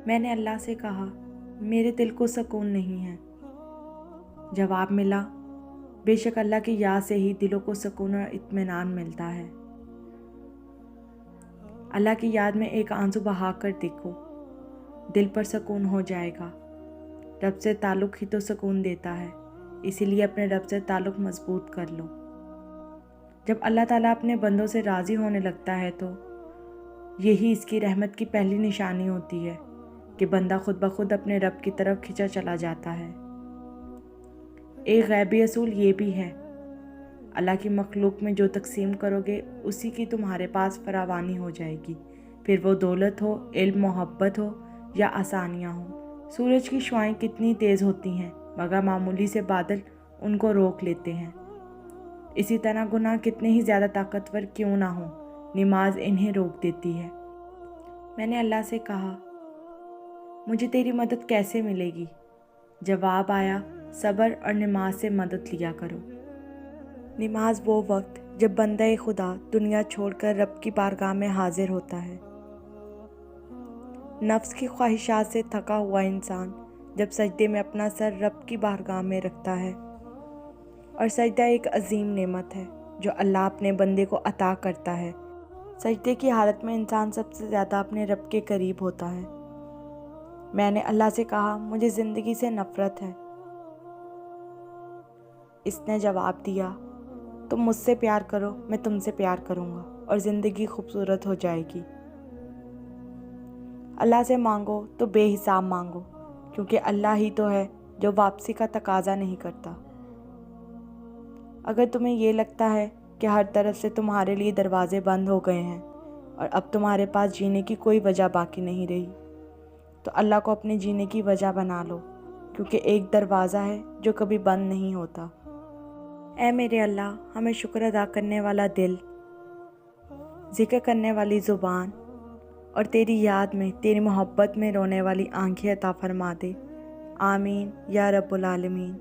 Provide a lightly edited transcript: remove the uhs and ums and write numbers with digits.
میں نے اللہ سے کہا، میرے دل کو سکون نہیں ہے۔ جواب ملا، بے شک اللہ کی یاد سے ہی دلوں کو سکون اور اطمینان ملتا ہے۔ اللہ کی یاد میں ایک آنسو بہا کر دیکھو، دل پر سکون ہو جائے گا۔ رب سے تعلق ہی تو سکون دیتا ہے، اسی لیے اپنے رب سے تعلق مضبوط کر لو۔ جب اللہ تعالیٰ اپنے بندوں سے راضی ہونے لگتا ہے تو یہی اس کی رحمت کی پہلی نشانی ہوتی ہے کہ بندہ خود بخود اپنے رب کی طرف کھینچا چلا جاتا ہے۔ ایک غیبی اصول یہ بھی ہے، اللہ کی مخلوق میں جو تقسیم کرو گے اسی کی تمہارے پاس فراوانی ہو جائے گی، پھر وہ دولت ہو، علم، محبت ہو یا آسانیاں ہوں۔ سورج کی شعاعیں کتنی تیز ہوتی ہیں مگر معمولی سے بادل ان کو روک لیتے ہیں۔ اسی طرح گناہ کتنے ہی زیادہ طاقتور کیوں نہ ہوں، نماز انہیں روک دیتی ہے۔ میں نے اللہ سے کہا، مجھے تیری مدد کیسے ملے گی؟ جواب آیا، صبر اور نماز سے مدد لیا کرو۔ نماز وہ وقت جب بندہ خدا دنیا چھوڑ کر رب کی بارگاہ میں حاضر ہوتا ہے۔ نفس کی خواہشات سے تھکا ہوا انسان جب سجدے میں اپنا سر رب کی بارگاہ میں رکھتا ہے، اور سجدہ ایک عظیم نعمت ہے جو اللہ اپنے بندے کو عطا کرتا ہے۔ سجدے کی حالت میں انسان سب سے زیادہ اپنے رب کے قریب ہوتا ہے۔ میں نے اللہ سے کہا، مجھے زندگی سے نفرت ہے۔ اس نے جواب دیا، تم مجھ سے پیار کرو، میں تم سے پیار کروں گا اور زندگی خوبصورت ہو جائے گی۔ اللہ سے مانگو تو بے حساب مانگو، کیونکہ اللہ ہی تو ہے جو واپسی کا تقاضا نہیں کرتا۔ اگر تمہیں یہ لگتا ہے کہ ہر طرف سے تمہارے لیے دروازے بند ہو گئے ہیں اور اب تمہارے پاس جینے کی کوئی وجہ باقی نہیں رہی، تو اللہ کو اپنے جینے کی وجہ بنا لو، کیونکہ ایک دروازہ ہے جو کبھی بند نہیں ہوتا۔ اے میرے اللہ، ہمیں شکر ادا کرنے والا دل، ذکر کرنے والی زبان اور تیری یاد میں، تیری محبت میں رونے والی آنکھیں عطا فرما دے۔ آمین یا رب العالمین۔